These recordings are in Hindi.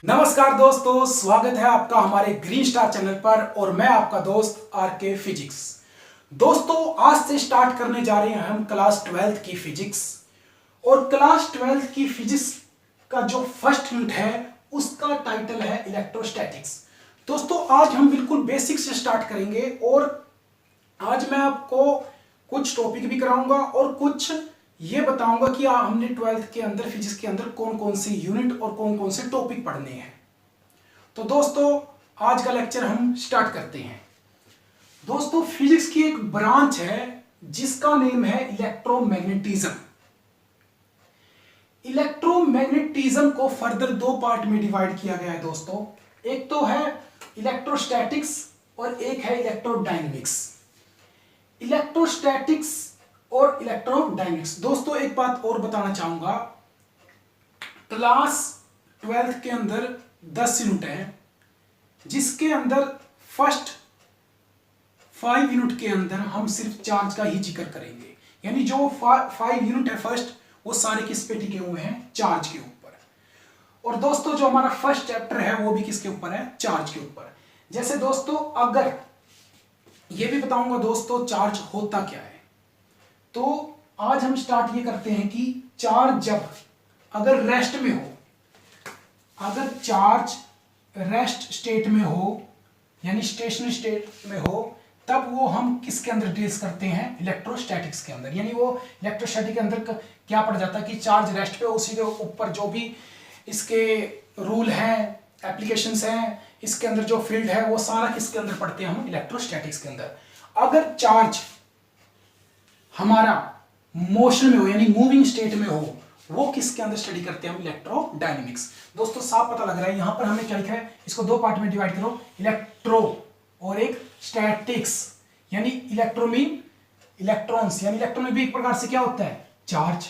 नमस्कार दोस्तों, स्वागत है आपका हमारे ग्रीन स्टार चैनल पर और मैं आपका दोस्त आरके फिजिक्स। दोस्तों, आज से स्टार्ट करने जा रहे हैं हम क्लास 12th की फिजिक्स। और क्लास 12th की फिजिक्स का जो फर्स्ट यूनिट है उसका टाइटल है इलेक्ट्रोस्टैटिक्स। दोस्तों, आज हम बिल्कुल बेसिक से स्टार्ट करेंगे और आज मैं आपको कुछ टॉपिक भी कराऊंगा और कुछ ये बताऊंगा कि हमने 12th के अंदर फिजिक्स के अंदर कौन कौन से यूनिट और कौन कौन से टॉपिक पढ़ने हैं। तो दोस्तों, आज का लेक्चर हम स्टार्ट करते हैं। दोस्तों, फिजिक्स की एक ब्रांच है जिसका नेम है इलेक्ट्रोमैग्नेटिज्म। इलेक्ट्रोमैग्नेटिज्म को फर्दर दो पार्ट में डिवाइड किया गया है दोस्तों। एक तो है इलेक्ट्रोस्टैटिक्स और एक है इलेक्ट्रोडायनेमिक्स। इलेक्ट्रोस्टैटिक्स और इलेक्ट्रोडायनेमिक्स। दोस्तों, एक बात और बताना चाहूंगा, क्लास 12th के अंदर 10 यूनिट है जिसके अंदर फर्स्ट 5 यूनिट के अंदर हम सिर्फ चार्ज का ही जिक्र करेंगे। यानी जो 5 यूनिट है फर्स्ट, वो सारे किस पे टिके हुए हैं? चार्ज के ऊपर। और दोस्तों, जो हमारा फर्स्ट चैप्टर है वो भी किसके ऊपर है? चार्ज के ऊपर। जैसे दोस्तों, अगर ये भी बताऊंगा दोस्तों चार्ज होता क्या है। तो आज हम स्टार्ट ये करते हैं कि चार्ज जब अगर रेस्ट में हो, अगर चार्ज रेस्ट स्टेट में हो यानी स्टेशनरी स्टेट में हो, तब वो हम किसके अंदर डील्स करते हैं? इलेक्ट्रोस्टैटिक्स के अंदर। यानी वो इलेक्ट्रोस्टैटिक के अंदर क्या पड़ जाता है कि चार्ज रेस्ट पे, उसी के ऊपर जो भी इसके रूल हैं, एप्लीकेशंस हैं, इसके अंदर जो फील्ड है, वो सारा किसके अंदर पढ़ते हैं? हम इलेक्ट्रोस्टैटिक्स के अंदर। अगर चार्ज हमारा मोशन में हो यानी मूविंग स्टेट में हो, वो किसके अंदर स्टडी करते हैं? हम इलेक्ट्रोडायनेमिक्स। दोस्तों, साफ पता लग रहा है यहां पर हमने क्या लिखा है, इसको दो पार्ट में डिवाइड करो, इलेक्ट्रो और एक स्टैटिक्स। यानी इलेक्ट्रो मीन इलेक्ट्रॉन्स, यानी इलेक्ट्रॉन भी एक प्रकार से क्या होता है? चार्ज।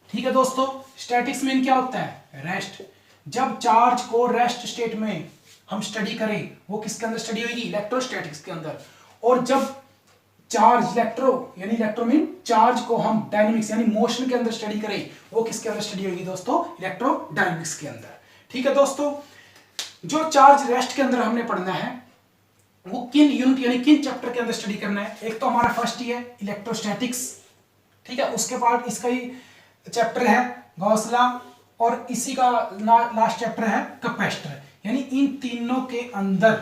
ठीक है दोस्तों। स्टैटिक्स मीन क्या होता है? रेस्ट। जब चार्ज को रेस्ट स्टेट में हम स्टडी करें, वो किसके अंदर स्टडी होगी? इलेक्ट्रोस्टैटिक्स के अंदर। और जब चार्ज यानी इलेक्ट्रो मीन चार्ज को हम डायनेमिक्स यानी मोशन के अंदर स्टडी करें, वो किसके अंदर स्टडी होगी दोस्तों? इलेक्ट्रोडायनेमिक्स के अंदर। ठीक है दोस्तों। जो चार्ज रेस्ट के अंदर हमने पढ़ना है वो किन यूनिट यानी किन चैप्टर के अंदर स्टडी करना है? एक तो हमारा फर्स्ट ही है इलेक्ट्रोस्टैटिक्स। ठीक है। उसके बाद इसका ही चैप्टर है गॉस लॉ और इसी का लास्ट चैप्टर है कैपेसिटर। यानी इन तीनों के अंदर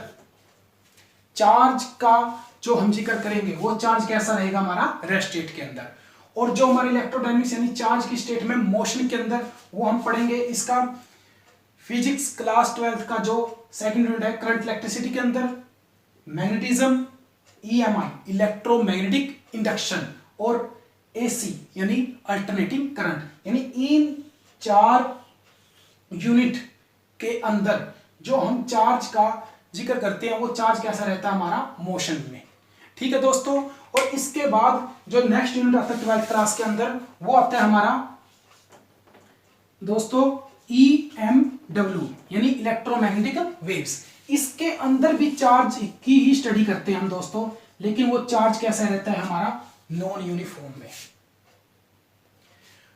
चार्ज का जो हम जिक्र करेंगे वो चार्ज कैसा रहेगा? हमारा रेस्ट स्टेट के अंदर। और जो हमारे इलेक्ट्रोडायनेमिक्स यानी चार्ज की स्टेट में मोशन के अंदर, वो हम पढ़ेंगे इसका फिजिक्स क्लास 12th का जो सेकंड यूनिट है करंट इलेक्ट्रिसिटी के अंदर, मैग्नेटिज्म, ईएमआई इलेक्ट्रोमैग्नेटिक इंडक्शन और एसी यानी अल्टरनेटिंग करंट। यानी इन 4 यूनिट के अंदर जो हम चार्ज का जिक्र करते हैं, वो चार्ज कैसा रहता है? हमारा मोशन में। ठीक है दोस्तों। और इसके बाद जो नेक्स्ट यूनिट आता है 12th क्लास के अंदर, वो आता है हमारा दोस्तों EMW यानी इलेक्ट्रोमैग्नेटिक वेव्स। इसके अंदर भी चार्ज की ही स्टडी करते हैं हम दोस्तों, लेकिन वो चार्ज कैसा रहता है? हमारा नॉन यूनिफॉर्म में।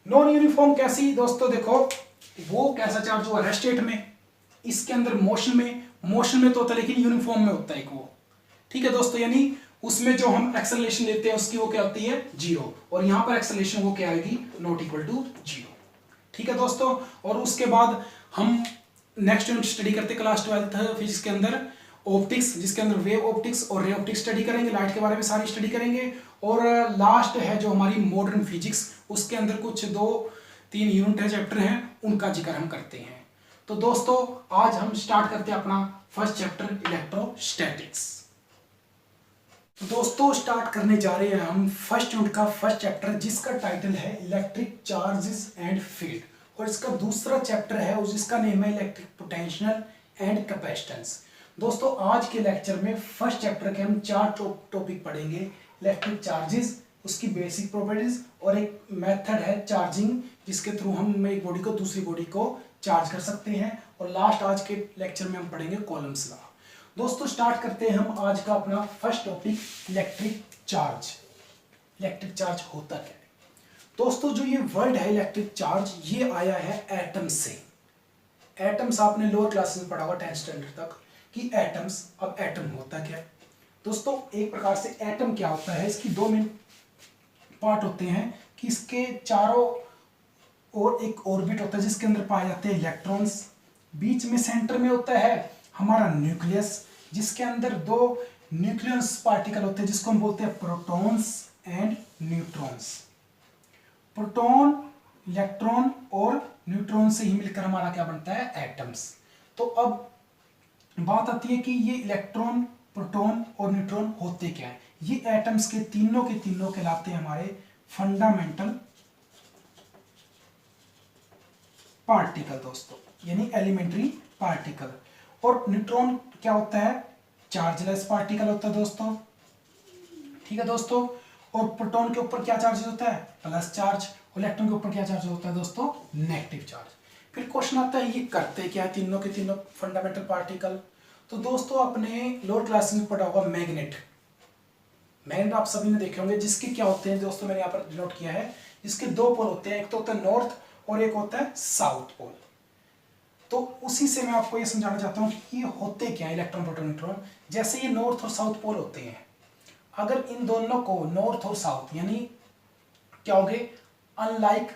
नॉन यूनिफॉर्म कैसी दोस्तों? देखो, वो कैसा चार्ज हुआ? रेस्ट स्टेट में, इसके अंदर मोशन में तो होता है लेकिन यूनिफॉर्म में होता है एक वो। ठीक है दोस्तों। यानी उसमें जो हम एक्सेलरेशन लेते हैं उसकी वो क्या होती है? 0। और यहां पर एक्सेलरेशन वो क्या आएगी? Not equal to 0। ठीक है दोस्तों। और उसके बाद हम नेक्स्ट यूनिट स्टडी करते क्लास 12th फिजिक्स के अंदर ऑप्टिक्स, जिसके अंदर वेव ऑप्टिक्स और रे ऑप्टिक्स स्टडी करेंगे, लाइट के बारे में सारी स्टडी करेंगे। और लास्ट है जो हमारी मॉडर्न फिजिक्स, उसके अंदर कुछ 2-3 यूनिट है, चैप्टर हैं, उनका जिक्र हम करते हैं। तो दोस्तों, आज हम स्टार्ट करते हैं अपना फर्स्ट चैप्टर इलेक्ट्रोस्टैटिक्स। दोस्तों, स्टार्ट करने जा रहे हैं हम फर्स्ट यूनिट का फर्स्ट चैप्टर, जिसका टाइटल है इलेक्ट्रिक चार्जेस एंड फील्ड। और इसका दूसरा चैप्टर है जिसका नेम है इलेक्ट्रिक पोटेंशियल एंड कैपेसिटेंस। दोस्तों, आज के लेक्चर में फर्स्ट चैप्टर के हम 4 टॉपिक पढ़ेंगे। इलेक्ट्रिक चार्जेस, उसकी बेसिक प्रॉपर्टीज, और एक मेथड है चार्जिंग जिसके थ्रू हम एक बॉडी को दूसरी बॉडी को चार्ज कर सकते हैं। और लास्ट आज के लेक्चर में हम पढ़ेंगे कॉलम्स लॉ। दोस्तों, स्टार्ट करते हैं हम आज का अपना first topic electric charge. Electric charge होता क्या है? दोस्तों, जो ये वर्ड है इलेक्ट्रिक चार्ज, ये आया है एटम से। एटम्स आपने लोअर क्लासेस में पढ़ा होगा 10th स्टैंडर्ड तक कि एटम्स। अब एटम होता क्या है दोस्तों, एक प्रकार से एटम क्या होता है, इसकी दो मेन पार्ट होते हैं कि इसके चारों ओर एक ऑर्बिट होता है जिसके अंदर पाए जाते हैं इलेक्ट्रॉन्स, बीच में सेंटर में होता है हमारा न्यूक्लियस जिसके अंदर दो न्यूक्लियस पार्टिकल होते हैं जिसको हम बोलते हैं protons and neutrons. Proton, electron और न्यूट्रॉन से ही मिलकर हमारा क्या बनता है, एटम्स। तो अब बात आती है कि ये इलेक्ट्रॉन, प्रोटॉन और न्यूट्रॉन होते क्या है। ये एटम्स के तीनों कहलाते हैं हमारे फंडामेंटल पार्टिकल दोस्तों, यानी एलिमेंट्री पार्टिकल। और न्यूट्रॉन क्या होता है, चार्जलेस पार्टिकल होता है दोस्तों, ठीक है दोस्तों। और प्रोटॉन के ऊपर क्या चार्ज होता है, प्लस चार्ज, और इलेक्ट्रॉन के ऊपर क्या चार्ज होता है दोस्तों, नेगेटिव चार्ज। फिर क्वेश्चन आता है ये करते क्या है तीनों के तीनों फंडामेंटल पार्टिकल। तो दोस्तों अपने लोअर क्लास में पढ़ा होगा मैग्नेट। मैग्नेट आप सभी ने देखे होंगे, जिसके क्या होते हैं दोस्तों, मैंने यहाँ पर नोट किया है, जिसके दो पोल होते हैं, एक तो होता है नॉर्थ और एक होता है साउथ पोल। तो उसी से मैं आपको ये समझाना चाहता हूँ कि ये होते क्या है इलेक्ट्रॉन, प्रोटॉन, न्यूट्रॉन। जैसे ये नॉर्थ और साउथ पोल होते हैं, अगर इन दोनों को नॉर्थ और साउथ यानी क्या हो गए, अनलाइक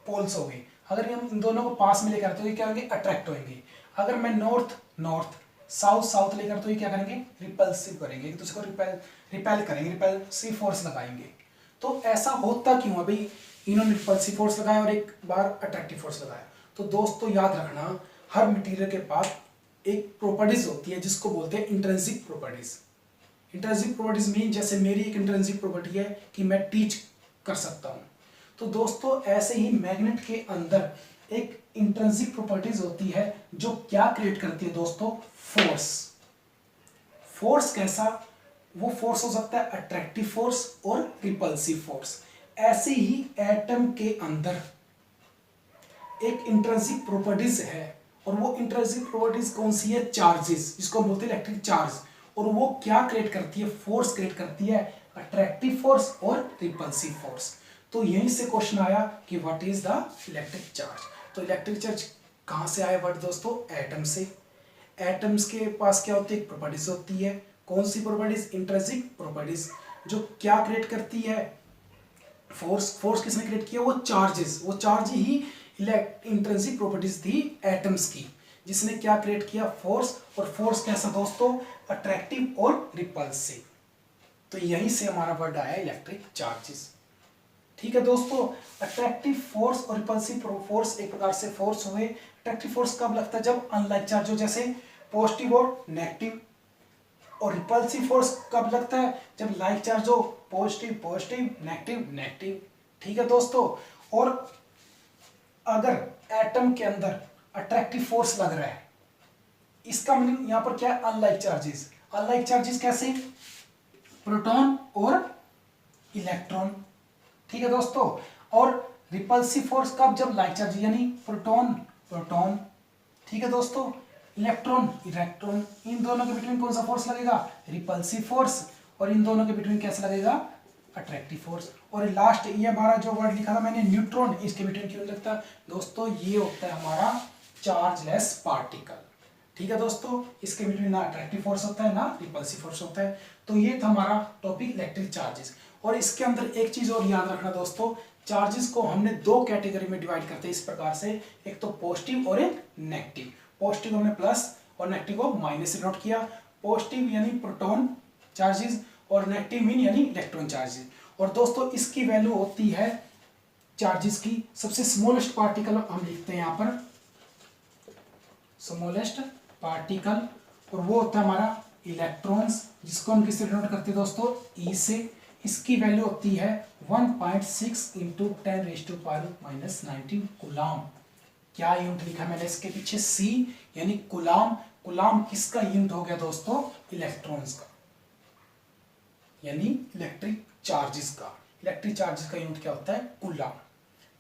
पोल्स हो गए, अगर हम इन दोनों को पास में लेकर आते तो ये क्या होंगे, अट्रैक्ट होंगे। अगर मैं नॉर्थ नॉर्थ साउथ साउथ लेकर तो ये क्या करेंगे, रिपल्सिव करेंगे, एक दूसरे को रिपेल करेंगे, रिपल्सिव फोर्स लगाएंगे। तो ऐसा होता क्यों है भाई, इन्होंने रिपल्सिव फोर्स लगाया और एक बार अट्रैक्टिव फोर्स लगाया। तो दोस्तों याद रखना, हर मटेरियल के पास एक प्रॉपर्टीज होती है जिसको बोलते हैं intrinsic properties. Intrinsic properties mean, जैसे मेरी एक इंट्रिंसिक प्रॉपर्टी है कि मैं टीच कर सकता हूं, तो दोस्तों ऐसे ही मैग्नेट के अंदर एक इंट्रिंसिक प्रॉपर्टीज होती है जो क्या क्रिएट करती है दोस्तों, फोर्स। फोर्स कैसा, वो फोर्स हो सकता है अट्रैक्टिव फोर्स और रिपल्सिव फोर्स। ऐसे ही एटम के अंदर एक इंट्रिंसिक प्रॉपर्टीज है, और वो इंट्रिंसिक प्रॉपर्टीज कौन सी है, चार्जेस, जिसको बोलते हैं इलेक्ट्रिक चार्ज। और वो क्या क्रिएट करती है, फोर्स क्रिएट करती है, अट्रैक्टिव फोर्स और रिपल्सिव फोर्स। तो यहीं से क्वेश्चन आया कि what is the electric charge. तो इलेक्ट्रिक चार्ज कहां से आया वर्ड दोस्तों, एटम से। एटम्स के पास क्या होती है, प्रॉपर्टीज होती है, कौन सी प्रॉपर्टीज, इंट्रिंसिक प्रॉपर्टीज, जो क्या क्रिएट करती है, फोर्स। फोर्स किसने क्रिएट किया, वो चार्जेस, वो चार्ज ही इंट्रिंसिक प्रॉपर्टीज थी एटम्स की, जिसने क्या क्रिएट किया, फोर्स। और फोर्स कैसा दोस्तों, अट्रैक्टिव और रिपल्सिव। तो यहीं से हमारा वर्ड आया इलेक्ट्रिक चार्जेस, ठीक है दोस्तों। अट्रैक्टिव फोर्स और रिपल्सिव फोर्स एक प्रकार से फोर्स हुए। अट्रैक्टिव फोर्स कब लगता है, जब अनलाइक चार्ज हो, जैसे पॉजिटिव और नेगेटिव। और रिपल्सिव फोर्स कब लगता है, जब लाइक चार्ज हो, पॉजिटिव पॉजिटिव, नेगेटिव नेगेटिव, ठीक है दोस्तों। और अगर एटम के अंदर अट्रैक्टिव फोर्स लग रहा है, इसका मीनिंग यहां पर क्या है, अनलाइक चार्जेस। अनलाइक चार्जेस कैसे, प्रोटॉन और इलेक्ट्रॉन, ठीक है दोस्तों। और रिपल्सिव फोर्स कब, जब लाइक चार्ज यानी प्रोटॉन प्रोटॉन, ठीक है दोस्तों, इलेक्ट्रॉन इलेक्ट्रॉन, इन दोनों के बिटवीन कौन सा फोर्स लगेगा, रिपल्सिव फोर्स। और इन दोनों के बिटवीन कैसा लगेगा, अट्रैक्टिव फोर्स। और लास्ट ये हमारा जो वर्ड लिखा था मैंने न्यूट्रॉन, इसके बिटवीन क्यों लगता दोस्तों, ये होता है हमारा चार्जलेस पार्टिकल, ठीक है दोस्तों। इसके बिटवीन ना अट्रैक्टिव फोर्स होता है ना रिपल्सिव फोर्स होता है। तो ये था हमारा टॉपिक इलेक्ट्रिक चार्जेस। और इसके अंदर एक चीज और याद रखना दोस्तों, चार्जेस को हमने दो कैटेगरी में डिवाइड करते हैं इस प्रकार से, एक तो पॉजिटिव और एक नेगेटिव। पॉजिटिव हमने प्लस और नेगेटिव को माइनस से नोट किया। पॉजिटिव यानी प्रोटॉन चार्जेस और नेगेटिव मीन यानी इलेक्ट्रॉन चार्जेस। और दोस्तों इसकी वैल्यू होती है चार्जेस की, सबसे स्मॉलेस्ट पार्टिकल हम लिखते हैं यहाँ पर, स्मॉलेस्ट पार्टिकल, और वो होता है हमारा इलेक्ट्रॉन्स, जिसको हम किससे डिनोट करते हैं दोस्तों, ई से। इसकी वैल्यू होती है 1.6 इंटू 10⁻⁻19 कूलाम। क्या यूनिट लिखा मैंने इसके पीछे, सी यानी कूलाम। कूलाम किसका यूनिट हो गया दोस्तों, इलेक्ट्रॉन्स का, यानी इलेक्ट्रिक चार्जेस का। इलेक्ट्रिक चार्जेस का यूनिट क्या होता है, कूलाम,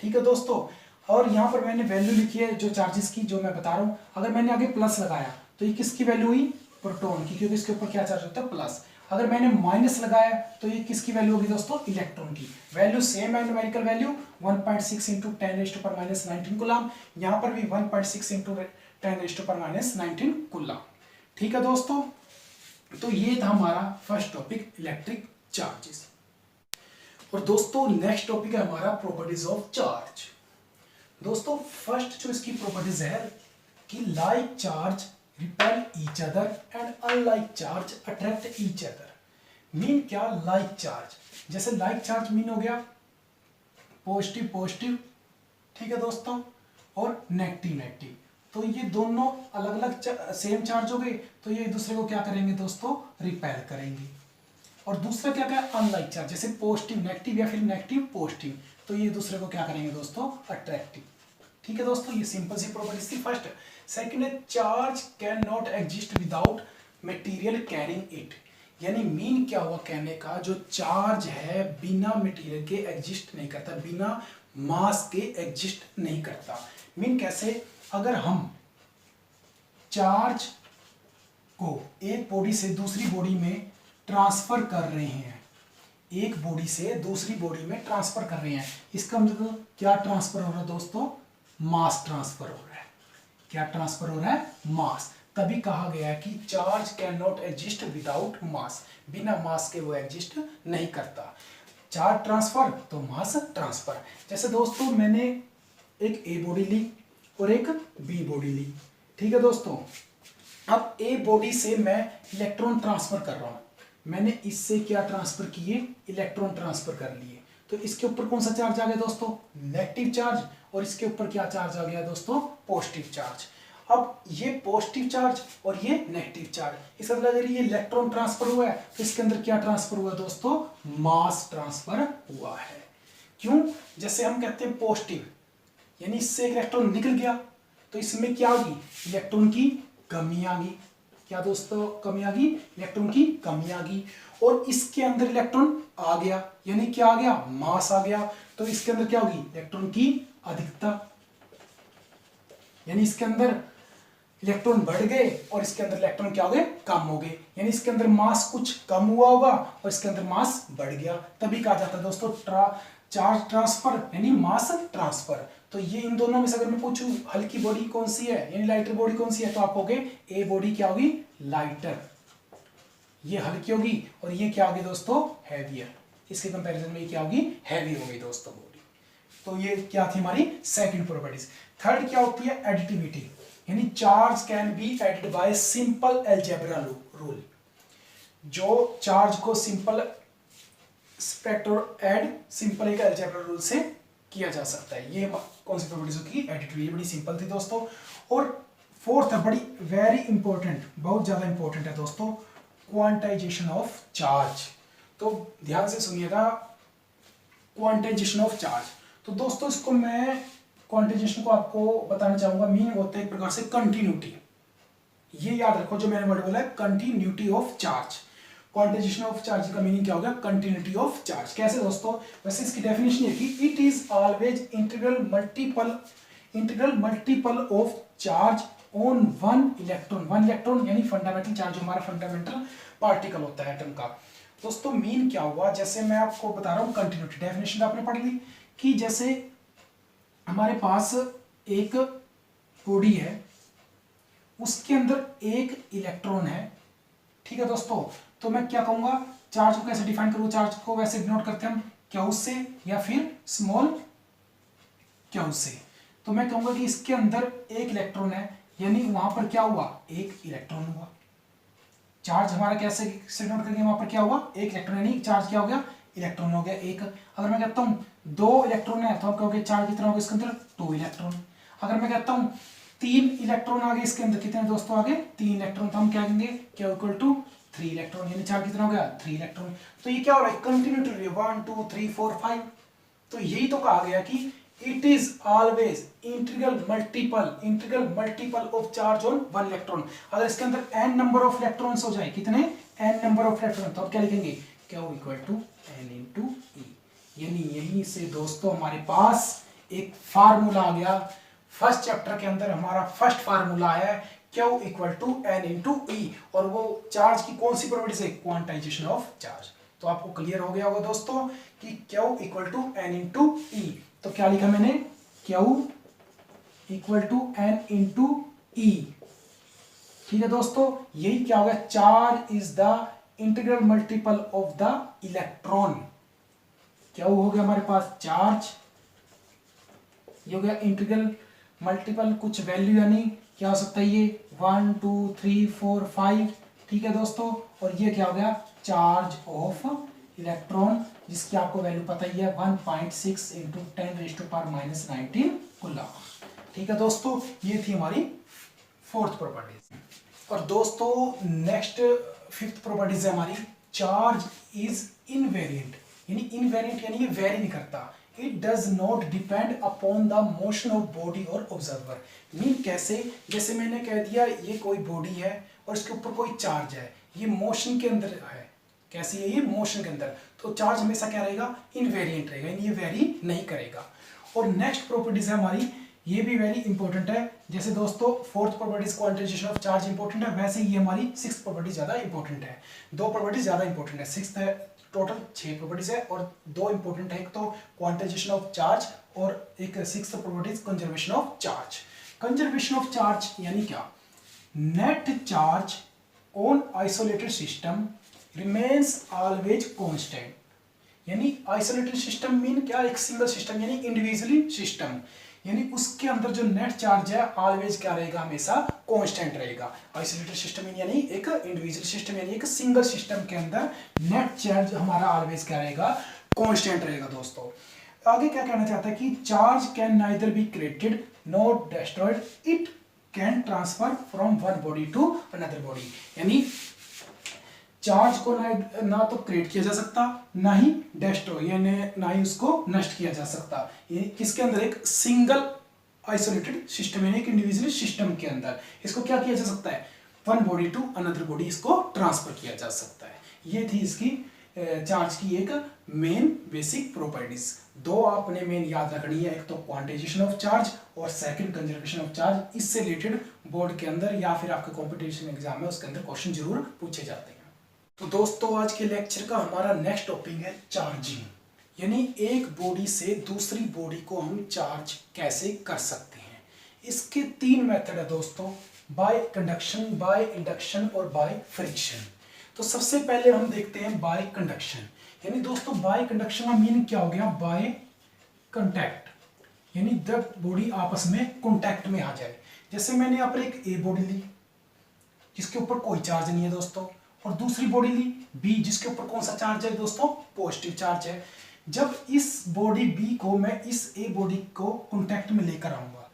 ठीक है दोस्तों। और यहाँ पर मैंने वैल्यू लिखी है जो चार्जेस की, जो मैं बता रहा हूँ। अगर मैंने आगे प्लस लगाया तो ये किसकी वैल्यू हुई, प्रोटॉन की, क्योंकि इसके ऊपर क्या चार्ज होता है, प्लस। अगर मैंने माइनस लगाया तो ये किसकी वैल्यू होगी दोस्तों, इलेक्ट्रॉन की। वैल्यू सेम है, न्यूमेरिकल वैल्यू 1.6 इंटू 10⁻⁻19 कूलाम। यहाँ पर भी 1.6 इंटू 10⁻⁻19 कूलम। ठीक है दोस्तों, तो ये था हमारा फर्स्ट टॉपिक इलेक्ट्रिक चार्जेस। और दोस्तों नेक्स्ट टॉपिक है हमारा प्रॉपर्टीज ऑफ चार्ज। दोस्तों फर्स्ट जो इसकी प्रॉपर्टीज है कि like charge repel each other and unlike charge attract each other. Mean क्या, लाइक चार्ज, जैसे लाइक चार्ज मीन हो गया पॉजिटिव पॉजिटिव, ठीक है दोस्तों, और नेगेटिव नेगेटिव। तो ये दोनों अलग अलग सेम चार्ज हो गए, तो ये एक दूसरे को क्या करेंगे दोस्तों, रिपेल करेंगे। और दूसरा क्या क्या, अनलाइक चार्ज, जैसे पॉजिटिव नेगेटिव या फिर नेगेटिव पॉजिटिव, तो ये दूसरे को क्या करेंगे दोस्तों, अट्रैक्टिव। ठीक है दोस्तों, ये सिंपल सी प्रॉपर्टीज थी फर्स्ट। सेकंड है charge can not exist without material carrying it. यानी मीन क्या हुआ कहने का, जो चार्ज है बिना मटेरियल के एग्जिस्ट नहीं करता, बिना मास के एग्जिस्ट नहीं करता। मीन कैसे, अगर हम चार्ज को एक बॉडी से दूसरी बॉडी में ट्रांसफर कर रहे हैं, एक बॉडी से दूसरी बॉडी में ट्रांसफर कर रहे हैं, इसका मतलब क्या ट्रांसफर हो रहा है दोस्तों, मास ट्रांसफर हो रहा है। क्या ट्रांसफर हो रहा है, मास। तभी कहा गया है कि charge can not exist without mass, बिना मास के वो एग्जिस्ट नहीं करता। चार्ज ट्रांसफर तो मास ट्रांसफर। जैसे दोस्तों मैंने एक ए बॉडी ली और एक बी बॉडी ली, ठीक है दोस्तों। अब ए बॉडी से मैं इलेक्ट्रॉन ट्रांसफर कर रहा हूं, मैंने इससे क्या ट्रांसफर किए, इलेक्ट्रॉन ट्रांसफर कर लिए। तो इसके ऊपर कौन सा चार्ज आ गया दोस्तों, नेगेटिव चार्ज, और इसके ऊपर क्या चार्ज आ गया दोस्तों, पॉजिटिव चार्ज। अब ये पॉजिटिव चार्ज और ये नेगेटिव चार्ज, इसका मतलब अगर ये इलेक्ट्रॉन ट्रांसफर हुआ है तो इसके अंदर क्या ट्रांसफर हुआ दोस्तों, मास ट्रांसफर हुआ है। क्यों, जैसे हम कहते हैं पॉजिटिव, यानी इससे इलेक्ट्रॉन निकल गया तो इसमें क्या होगी, इलेक्ट्रॉन की कमी आ गई। क्या दोस्तों कमी आ गई, इलेक्ट्रॉन की कमी आ गई। और इसके अंदर इलेक्ट्रॉन आ गया, यानी क्या आ गया, मास आ गया। तो इसके अंदर क्या होगी, इलेक्ट्रॉन की अधिकता, यानी इसके अंदर इलेक्ट्रॉन बढ़ गए और इसके अंदर इलेक्ट्रॉन क्या हो गए, कम हो गए। यानी इसके अंदर मास कुछ कम हुआ होगा और इसके अंदर मास बढ़ गया। तभी कहा जाता है दोस्तों चार्ज ट्रांसफर यानी मास ट्रांसफर। तो ये इन दोनों में से अगर मैं पूछूं हल्की बॉडी कौन सी है, यानी लाइटर बॉडी कौन सी है, तो आप कहोगे ए बॉडी क्या होगी, लाइटर, ये हल्की होगी, और ये क्या होगी दोस्तों, हैवियर। इसके कंपैरिजन में ये क्या होगी, हैवी होगी दोस्तों बॉडी। तो ये क्या थी हमारी सेकंड प्रॉपर्टीज। थर्ड क्या होती है, एडिटिविटी, यानी charge can be added by simple algebra rule. जो चार्ज को सिंपल स्पेक्टर ऐड सिंपल एक अलजेब्रा रूल से किया जा सकता है। ये कौन सी प्रॉपर्टीज की एडिटिविटी, बड़ी सिंपल थी दोस्तों। और फोर्थ है बड़ी वेरी इंपॉर्टेंट, बहुत ज्यादा इंपॉर्टेंट है दोस्तों, क्वांटाइजेशन ऑफ चार्ज। तो ध्यान से सुनिएगा, क्वांटाइजेशन ऑफ चार्ज। तो दोस्तों इसको मैं क्वांटाइजेशन को आपको बताना चाहूंगा, मीनिंग होता है एक प्रकार से कंटिन्यूटी। ये याद रखो जो मैंने वर्ड बोला है, continuity of charge. Quantization of charge का मीनिंग क्या हो गया, कंटिन्यूटी ऑफ चार्ज। कैसे दोस्तों, वैसे इसकी डेफिनेशन है कि it is always integral multiple of charge on one electron यानी फंडामेंटल चार्ज, हमारा फंडामेंटल पार्टिकल होता है एटम का। दोस्तों मीन क्या हुआ, जैसे मैं आपको बता रहा हूँ कंटिन्यूटी, डेफिनेशन आपने पढ़ ली कि जैसे हमारे पास एक बॉडी है, उसके अंदर एक इलेक्ट्रॉन है, ठीक है दोस्तों। तो मैं क्या कहूंगा, चार्ज को कैसे डिफाइन करूं, चार्ज को वैसे डिनोट करते हैं हम क्यू से या फिर स्मॉल क्यू से। तो मैं कहूंगा कि इसके अंदर एक इलेक्ट्रॉन है, यानी वहां पर क्या हुआ, एक इलेक्ट्रॉन हुआ। चार्ज हमारा कैसे डिनोट करेंगे, वहां पर क्या हुआ, एक इलेक्ट्रॉन, यानी चार्ज क्या हो गया, इलेक्ट्रॉन हो गया एक। अगर मैं कहता हूं दो इलेक्ट्रॉन है तो आप कहोगे चार्ज कितना होगा इसके अंदर, 2 इलेक्ट्रॉन। अगर मैं कहता हूं 3 इलेक्ट्रॉन आ गए इसके अंदर, कितने दोस्तों आ गए, 3 इलेक्ट्रॉन, तो हम क्या कहेंगे, क्या इक्वल टू 3 इलेक्ट्रॉन, यानी चार्ज कितना हो गया, 3 इलेक्ट्रॉन। तो ये क्या हो रहा है, कंटिन्यूटी 1 2 3 4 5। तो यही तो कहा गया कि it is always integral multiple of charge on one electron. अगर इसके अंदर n नंबर ऑफ इलेक्ट्रॉन्स हो जाए, कितने, n नंबर ऑफ इलेक्ट्रॉन, तो आप क्या लिखेंगे, क्या इक्वल टू n इंटू ई। यानी यहीं से दोस्तों हमारे पास एक फार्मूला आ गया। फर्स्ट चैप्टर के अंदर हमारा फर्स्ट फार्मूला है Q equal to n into e, और वो चार्ज की कौन सी प्रॉपर्टी से, क्वांटाइजेशन ऑफ चार्ज। तो आपको क्लियर हो गया होगा दोस्तों कि Q equal to n into e. तो क्या लिखा मैंने, Q equal to n into e. ठीक है दोस्तों, यही क्या हो गया, charge is the integral multiple of the electron. क्या हो गया हमारे पास, चार्ज, ये हो गया इंटीग्रल मल्टीपल, कुछ वैल्यू यानी क्या हो सकता है ये 1 2 3 4 5। ठीक है दोस्तों, और ये क्या हो गया, चार्ज ऑफ इलेक्ट्रॉन, जिसकी आपको वैल्यू पता ही है 1.6 इंटू 10⁻⁻19 कूलम। ठीक है दोस्तों, ये थी हमारी फोर्थ प्रॉपर्टी। और दोस्तों नेक्स्ट फिफ्थ प्रॉपर्टीज है हमारी, चार्ज इज इनवेरिएंट। यानी इनवेरिएंट यानी ये वेरी नहीं करता, it does not depend upon the motion of body और ऑब्जर्वर। मीन कैसे, जैसे मैंने कह दिया ये कोई बॉडी है और इसके ऊपर कोई चार्ज है, ये मोशन के अंदर है। कैसी है ये, मोशन के अंदर, तो चार्ज हमेशा क्या रहेगा, इनवेरिएंट रहेगा, यानी ये वेरी नहीं करेगा। और नेक्स्ट प्रॉपर्टीज है हमारी, ये भी वेरी इंपॉर्टेंट है। जैसे दोस्तों fourth properties quantization of charge important है, वैसे ये हमारी सिक्स्थ प्रॉपर्टी ज्यादा इंपॉर्टेंट है। दो प्रॉपर्टीज ज्यादा इंपॉर्टेंट है, सिक्स्थ है, टोटल 6 प्रॉपर्टीज है और दो इंपॉर्टेंट है, एक तो क्वांटाइजेशन ऑफ चार्ज और एक sixth properties conservation of charge. Conservation of charge यानी क्या, net charge on isolated system remains always constant. यानी आइसोलेटेड सिस्टम मीन क्या, एक सिंगल सिस्टम यानी इंडिविजुअली सिस्टम, यानी उसके अंदर जो नेट चार्ज है ऑलवेज क्या रहेगा, हमेशा कांस्टेंट रहेगा। आइसोलेटेड सिस्टम यानी एक इंडिविजुअल सिस्टम यानी एक सिंगल सिस्टम के अंदर नेट चार्ज हमारा ऑलवेज क्या रहेगा, कांस्टेंट रहेगा। दोस्तों आगे क्या कहना चाहता है कि charge can neither be created not destroyed, it can transfer from one body to another body. यानी चार्ज को ना तो क्रिएट किया जा सकता, ना ही डिस्ट्रॉय यानी ना ही उसको नष्ट किया जा सकता। ये किसके अंदर, एक सिंगल आइसोलेटेड सिस्टम यानी एक इंडिविजुअल सिस्टम के अंदर इसको क्या किया जा सकता है, one body to another body इसको ट्रांसफर किया जा सकता है। ये थी इसकी चार्ज की एक मेन बेसिक प्रॉपर्टीज। दो आपने मेन याद रखनी है, एक तो क्वांटाइजेशन ऑफ चार्ज और सेकंड कंजर्वेशन ऑफ चार्ज। इससे रिलेटेड बोर्ड के अंदर या फिर आपका कॉम्पिटिशन एग्जाम है उसके अंदर क्वेश्चन जरूर पूछे जाते हैं। तो दोस्तों आज के लेक्चर का हमारा नेक्स्ट टॉपिक है चार्जिंग, यानी एक बॉडी से दूसरी बॉडी को हम चार्ज कैसे कर सकते हैं। इसके 3 मेथड है दोस्तों, बाय कंडक्शन, बाय इंडक्शन और बाय फ्रिक्शन। तो सबसे पहले हम देखते हैं बाय कंडक्शन। यानी दोस्तों बाय कंडक्शन का मीनिंग क्या हो गया, बाय कांटेक्ट, यानी जब बॉडी आपस में कांटेक्ट में आ जाए। जैसे मैंने यहाँ पर एक ए बॉडी ली जिसके ऊपर कोई चार्ज नहीं है दोस्तों, और दूसरी बॉडी ली बी जिसके ऊपर कौन सा चार्ज है दोस्तों, पॉजिटिव चार्ज है। जब इस बॉडी बी को मैं इस ए बॉडी को कांटेक्ट में लेकर आऊंगा,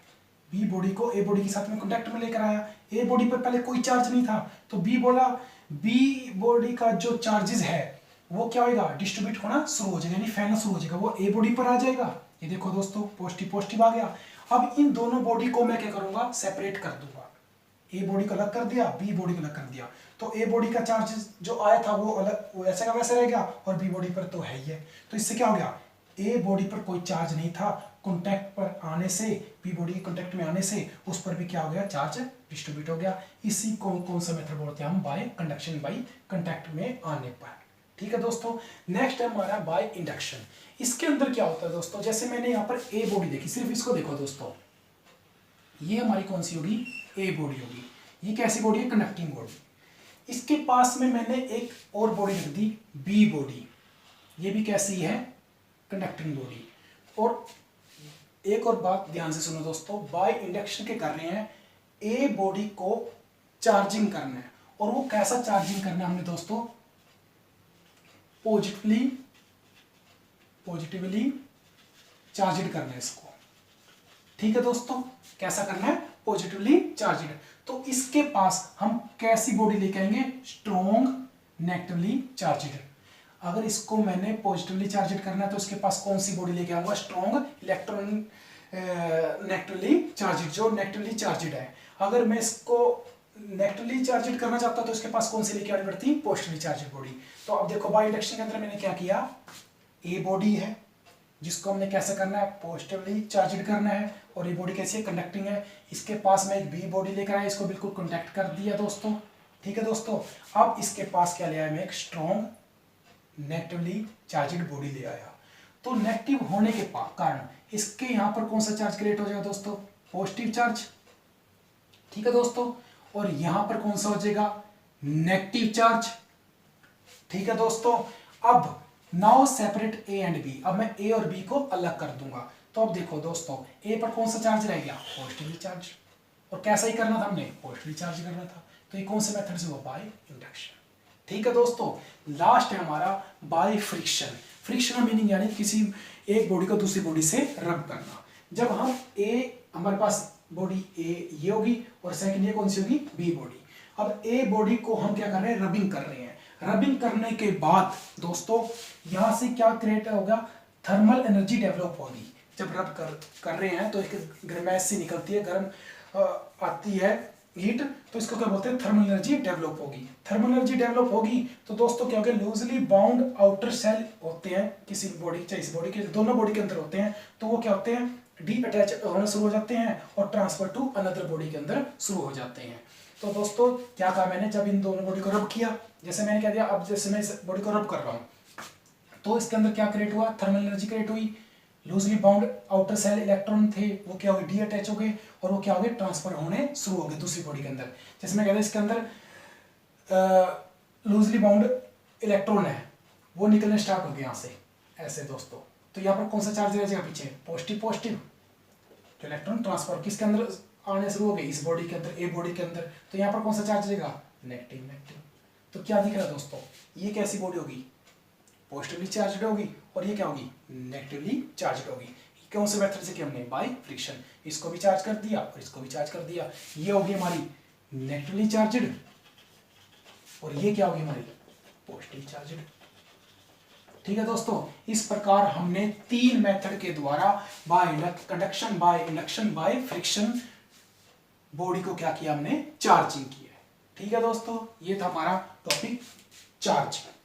बी बॉडी को ए बॉडी के साथ में कांटेक्ट में लेकर आया, ए बॉडी पर पहले कोई चार्ज नहीं था, तो बी बोला, बी बॉडी का जो चार्जेस है वो क्या होगा, डिस्ट्रीब्यूट होना शुरू हो जाएगा, यानी फैलना शुरू हो जाएगा, वो ए बॉडी पर आ जाएगा। ये देखो दोस्तों पॉजिटिव पॉजिटिव आ गया। अब इन दोनों बॉडी को मैं क्या करूंगा, सेपरेट कर दूंगा, ए बॉडी को अलग कर दिया, बी बॉडी को अलग कर दिया, तो ए बॉडी का चार्ज जो आया था वो अलग, वो ऐसे का वैसे रह गया, और बी बॉडी पर तो है ही है। तो इससे क्या हो गया, ए बॉडी पर कोई चार्ज नहीं था, कांटेक्ट पर आने से, बी बॉडी के कांटेक्ट में आने से उस पर भी क्या हो गया, चार्ज डिस्ट्रीब्यूट हो गया। इसी को कौन सा मेथड बोलते हैं हम, बाय कंडक्शन, बाय कांटेक्ट में आने पर। ठीक है दोस्तों, नेक्स्ट है हमारा बाय इंडक्शन। इसके अंदर क्या होता है दोस्तों, जैसे मैंने यहाँ पर ए बॉडी देखी, सिर्फ इसको देखो दोस्तों, ये हमारी कौन सी होगी, ए बॉडी होगी। ये कैसी बॉडी है, कंडक्टिंग बॉडी। इसके पास में मैंने एक और बॉडी रख दी, बी बॉडी, ये भी कैसी है, कंडक्टिंग बॉडी। और एक और बात ध्यान से सुनो दोस्तों, बाय इंडक्शन के कर रहे हैं, ए बॉडी को चार्जिंग करना है, और वो कैसा चार्जिंग करना है हमने दोस्तों, पॉजिटिवली चार्जड करना है इसको। ठीक है दोस्तों, कैसा करना है, पॉजिटिवली चार्जड। तो इसके पास हम कैसी बॉडी लेके आएंगे, स्ट्रॉन्ग नेगेटिवली चार्जड। अगर इसको मैंने पॉजिटिवली चार्जड करना है तो इसके पास कौन सी बॉडी लेके आऊंगा, स्ट्रॉन्ग इलेक्ट्रॉन नेगेटिवली चार्जड, जो नेगेटिवली चार्जड है। अगर मैं इसको नेगेटिवली चार्जड करना चाहता तो इसके पास कौन सी लेके आनी पड़ती, पॉजिटिवली चार्जड बॉडी। तो अब देखो बाय इंडक्शन के अंदर मैंने क्या किया, ए बॉडी है जिसको हमने कैसे करना है, पॉजिटिवली चार्जड करना है, और ये बॉडी कैसी है, कंडक्टिंग है। इसके पास में एक बी बॉडी लेकर आया, इसको बिल्कुल कॉन्टैक्ट कर दिया दोस्तों। ठीक है दोस्तों, अब इसके पास क्या ले आया, मैं एक स्ट्रॉन्ग नेगेटिवली चार्जड बॉडी ले आया। तो नेगेटिव होने के कारण इसके यहाँ पर कौन सा चार्ज क्रिएट हो जाएगा दोस्तों, पॉजिटिव चार्ज। ठीक है दोस्तों, और यहां पर कौन सा हो जाएगा, नेगेटिव चार्ज। ठीक है दोस्तों, अब now separate A and B, अब मैं ए और बी को अलग कर दूंगा। तो अब देखो दोस्तों, ए पर कौन सा चार्ज रह गया, पॉजिटिव चार्ज, और कैसा ही करना था हमने, पॉजिटिव चार्ज करना था। तो ये कौन से मेथड से हुआ, बाय इंडक्शन। ठीक है दोस्तों, लास्ट है हमारा बाय फ्रिक्शन। फ्रिक्शन मीनिंग यानी किसी एक बॉडी को दूसरी बॉडी से रब करना। जब हम हमारे पास बॉडी ए ये होगी और सेकंड ये कौन सी होगी, बी बॉडी। अब ए बॉडी को हम क्या कर रहे हैं, रबिंग कर रहे हैं। रबिंग करने के बाद दोस्तों यहां से क्या क्रिएट होगा, थर्मल एनर्जी डेवलप होगी। जब रब कर रहे हैं तो एक गर्माइश से निकलती है, गर्म आती है हीट, तो इसको क्या बोलते हैं, थर्मल एनर्जी डेवलप होगी। थर्मल एनर्जी डेवलप होगी तो दोस्तों क्या होगा, लूजली बाउंड आउटर सेल होते हैं किसी बॉडी, चाहे इस बॉडी के, दोनों बॉडी के अंदर होते हैं, तो वो क्या होते हैं, डी अटैच होना शुरू हो जाते हैं और ट्रांसफर टू अनदर बॉडी के अंदर शुरू हो जाते हैं। तो दोस्तों क्या कहा मैंने, जब इन दोनों बॉडी को रब किया, जैसे मैंने कह दिया, अब जैसे मैं इस बॉडी को रब कर रहा हूँ तो इसके अंदर क्या क्रिएट हुआ, थर्मल एनर्जी क्रिएट हुई। Loosely bound outer cell electron थे, वो क्या हो गए, डी अटैच हो गए, और वो क्या हो गए, ट्रांसफर होने शुरू हो गए दूसरी बॉडी के अंदर। जैसे मैं कहता इसके अंदर लूजली बाउंड इलेक्ट्रॉन है, वो निकलने स्टार्ट हो गए यहाँ से ऐसे दोस्तों। तो यहाँ पर कौन सा चार्ज रह जाएगा पीछे, पॉजिटिव पॉजिटिव, तो इलेक्ट्रॉन ट्रांसफर किसके अंदर आने शुरू हो गए, इस बॉडी के अंदर, ए बॉडी के अंदर। तो यहाँ पर कौन सा चार्ज रहेगा, नेगेटिव नेगेटिव। तो क्या दिख रहा है दोस्तों, ये कैसी बॉडी होगी, पॉजिटिवली चार्जड होगी, और ये क्या होगी, नेगेटिवली चार्जड होगी। कौन से मेथड से किया हमने, बाय फ्रिक्शन। इसको भी चार्ज कर दिया और इसको भी चार्ज कर दिया, ये होगी हमारी नेगेटिवली चार्जड, और ये क्या होगी हमारी पॉजिटिव चार्जड। ठीक है दोस्तों, इस प्रकार हमने 3 मेथड के द्वारा bye conduction, by induction, by friction body को क्या किया हमने, चार्जिंग किया है। ठीक है दोस्तों, ये था हमारा टॉपिक चार्जिंग।